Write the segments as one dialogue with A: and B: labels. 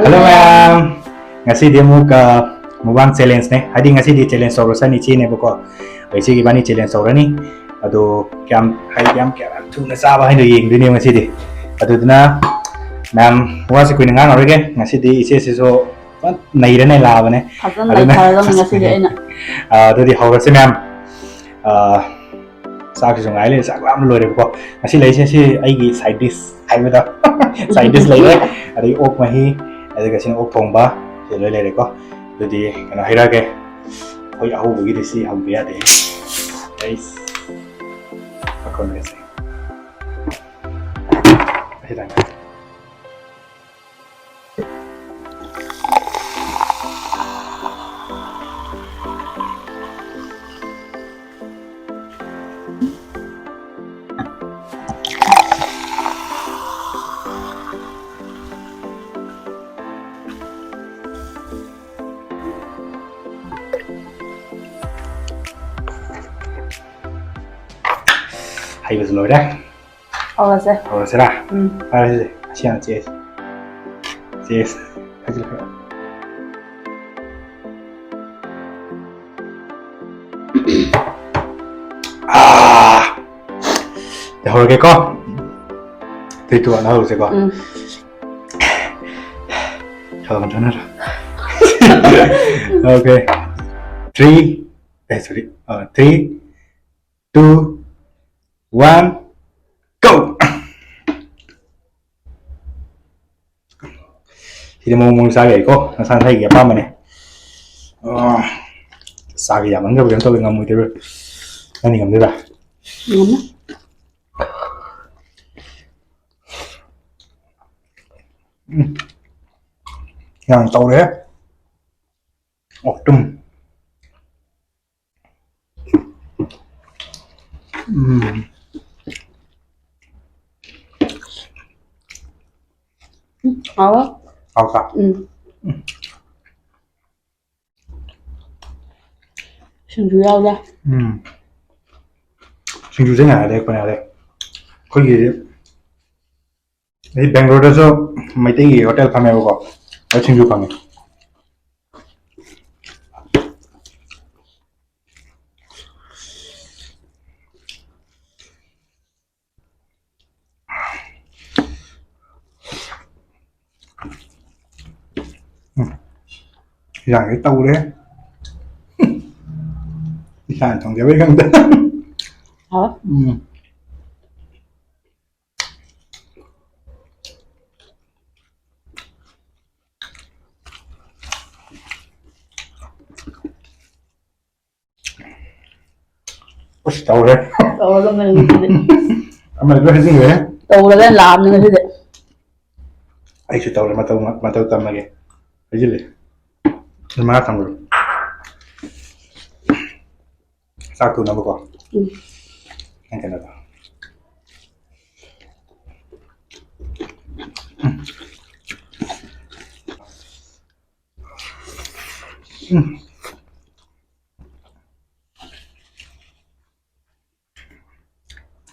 A: Hello Mayam. Ngasi dia mu ka mubang challenge ne. Hadi ngasi di challenge soro sa ni chi ne bako. Ngasi ki bani challenge soro ni. Ado kyam hai kyam kyam tu na sa ba hai do yeng du ne ngasi di. Ado na Mayam wa si kuin ngang ore ke ngasi di ise se so nai ra nai la ba ne.
B: Ado na ngasi di aina.
A: Ado di hawa se Mayam. Sa ki so ngai le sa am lo re bako. Ngasi lai se ai gi side dish hai ba da. Side dish lai re. Ado ok ma hi Ada kasi ok thongba je loi lere ko dudi kana hira ke hoi ahu bugi desi hau biya de guys akon rese hira hay bes loi dah
B: Awal se.
A: oh serah ada siang cies hasil dah hol ke ko tu anak hol se ko kalau macam mana okay 3 sorry 3 2 1 go thì mau mua sao vậy cô nó sang thay cái ba mà này sao cái giảm cái tôi ngầm mùi tiêu anh ngầm được à ngầm tàu đấy một trăm Hào cả.
B: Singju yao ra.
A: Singju thế nào đây, con nào đây? Có gì đấy? Đấy Bangalore đó so mấy cái gì hotel family có, ở Singju family. Dạng cái tàu đấy sản thằng cái bên gần đó
B: Hả?
A: Ôi tàu đấy
B: Tàu là mình
A: mà nó cái gì vậy?
B: tàu là cái làm như thế đấy.
A: Ai chịu tàu đấy mà tàu tầm này cái gì vậy? Nó má thằng rồi sao tụi nó bao con? Anh cái nào đó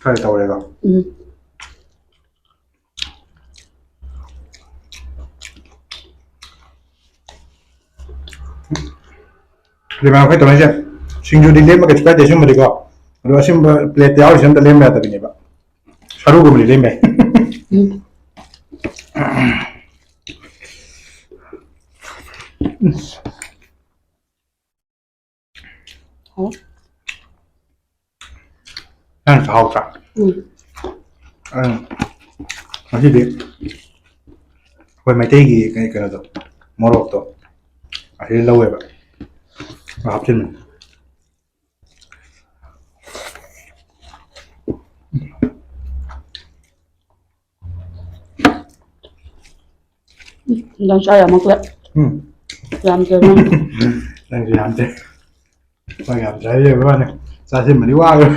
A: Thôi tàu đây rồi Di mana kita macam Singju di lem kita jadi cuma deko. Kalau asim plate awal asim tu lem ada begini pak. Saru gum lem eh. Kan tahu tak? Masih di. Kau Meitei gi kayak kena tu. Morok tu. Akhirnya lawa pak. Apa sih ni?
B: Dan saya mau ke. Làm cho nó.
A: Đang làm thế. Phải làm trái vậy các bạn này. Sao xin mà đi qua rồi.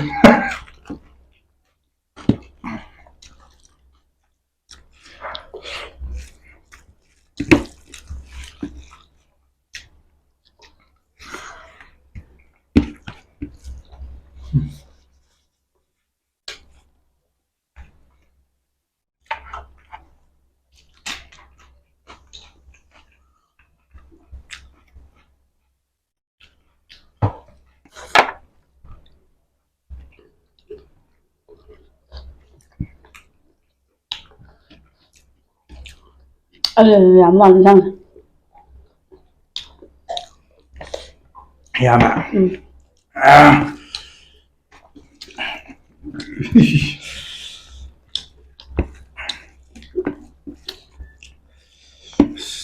B: ꯌꯥꯝ ꯃꯥꯜꯂꯤ ꯅꯪ
A: ꯌꯥꯝꯅ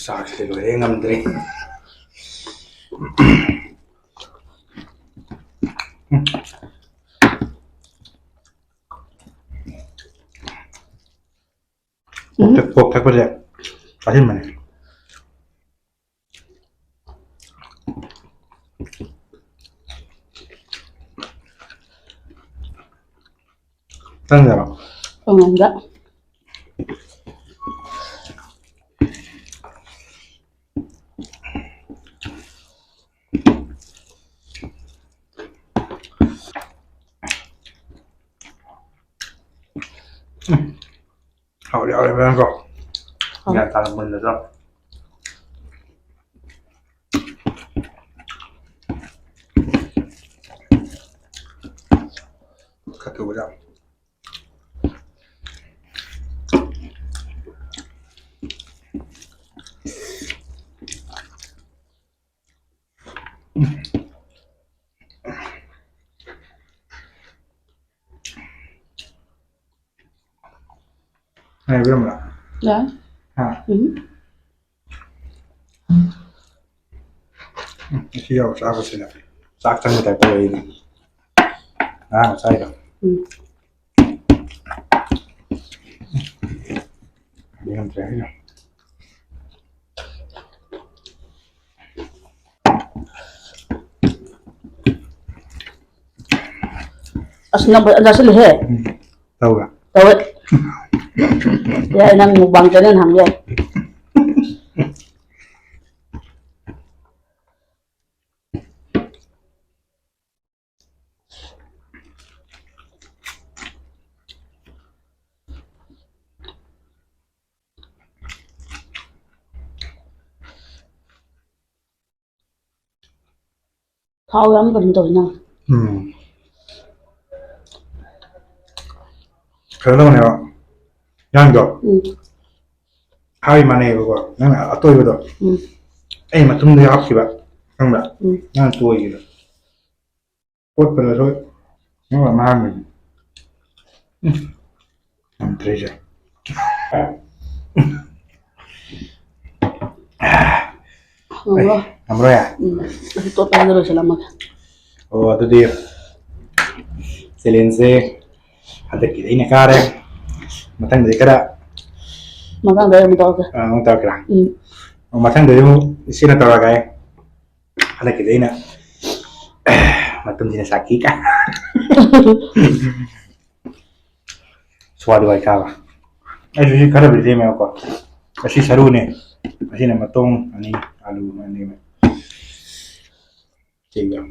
A: ꯆꯥꯛꯁꯦ ꯂꯣꯏꯔꯦ ꯉꯝꯗ꯭ꯔꯦ ꯄꯣꯛ ꯊꯛꯄꯁꯦ ꯆꯥꯁꯤꯟꯕꯅꯦ ꯆꯪꯗꯕ
B: ꯉꯝꯗ
A: hậu liệu em có nhà ta là mình rồi các thứ đâu này biết không ạ?
B: Dạ.
A: À. Khi nào sao có xin ạ? Chắc chắn người ta có ý này. À, sai rồi. Đi làm trái rồi.
B: Asal nak anda sih he?
A: Tahu gak?
B: Tahu. Ya, nang mukbang jalan ham ya. Tahu yang bentuk nang.
A: Cái lâu này ạ nhanh rồi hai mà này rồi nó là tôi rồi em mà tung đi học gì vậy không ạ nó là tôi gì rồi cốt vào rồi nó là ma mình làm thế rồi làm rồi à
B: Tốt lắm rồi selamat.
A: Oh, itu dia. Selense ada kita ini kare. Matang dari kada.
B: Matang dari motor ke?
A: Motor kira. Matang dari sini tahu kai. Ada kita ini. Matum sini sakit kan. Suatu baik kawa. Jadi kada beli me aku. Masih seru nih. Masih nama matong ani alu ani. Tiga.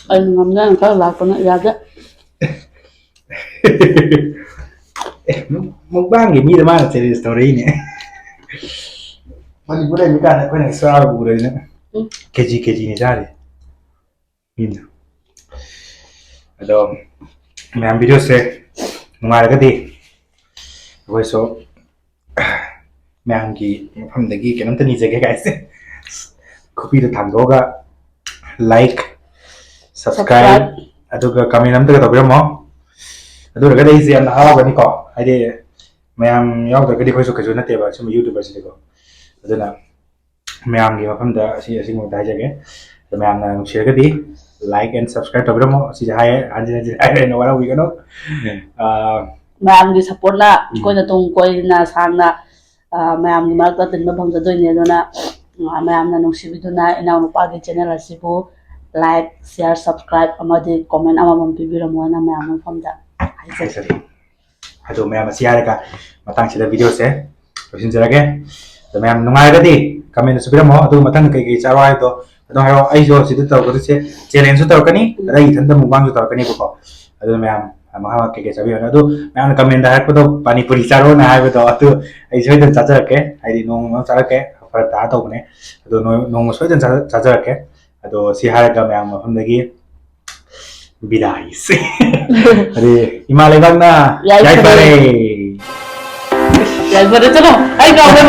B: Anh ngắm ra các lạc con ra đấy.
A: Mukbang ini mana cerita story ini? Masih boleh bukan? Aku nak soal boleh ni. Keji ni cari. Ini. Ada. Main video se. Mengarah ke di. Voice main ki. हम देखिए कि नंतर नीचे के कैसे. Kopi itu tanggoga. Like. Subscribe. Aduga kami nonton kita berapa? Aduga kada isi yang hawa bani ko. Ada mayam yang udah kada kau suka juga nanti apa cuma YouTuber sih ko. Aduna mayam di macam dah si mau dah jaga. Mayam nang share kada like and subscribe kita berapa? Si jahai anjir ada orang wih kano.
B: Mayam di support lah. Kau na tung kau na sana mayam di market dan bang jatuh ini aduna mayam na nungcbiduna ina pagi channel asibu. Like, share, subscribe, amadi comment amam pibira mo na mayam famda.
A: Aduh mayam masih ada kak matang sila video se. Terus ini lagi. Mayam nungai tadi kami nak sebira mo. Aduh matang kayak cara itu. Aduh ayo ayo situ tahu kerja challenge itu tahu kan ni. Rai tanda mukbang itu tahu kan ni bukan. Aduh mayam ꯃꯈꯥ ꯀꯩꯀꯩ ꯆꯥꯕꯤꯌꯣꯅ ꯑꯗꯨ ꯃꯌꯥꯝꯅ command ꯍꯥꯏꯔꯛꯄꯗꯣ ꯄꯥꯅꯤꯄꯨꯔꯤ ꯆꯥꯔꯣꯅ ꯍꯥꯏꯕꯗꯣ ꯑꯗꯨ ꯑꯩ ꯁꯣꯏꯗꯅ ꯆꯥꯖꯔꯛꯀꯦ ꯍꯥꯏꯗꯤ ꯅꯣꯡꯃ ꯆꯥꯔꯛꯀꯦ ꯐꯔꯛ ꯇꯥ ꯇꯧꯕꯅꯦ ꯑꯗꯣ ꯅꯣꯡꯃ ꯁꯣꯏꯗꯅ ꯆꯥꯖꯔꯛꯀꯦ ꯑꯗꯣ ꯁꯤ ꯍꯥꯏꯔꯒ ꯃꯌꯥꯝ ꯃꯐꯝꯗꯒꯤ ꯕꯤꯗꯥꯏꯁꯦ ꯑꯗꯤ ꯏꯃꯥ ꯂꯩꯕꯥꯛꯅ ꯌꯥꯏꯐꯔꯦ
B: ꯌꯥꯏꯐꯔꯦ ꯆꯠꯂꯣ ꯑꯩ ꯀꯥꯎꯔꯦ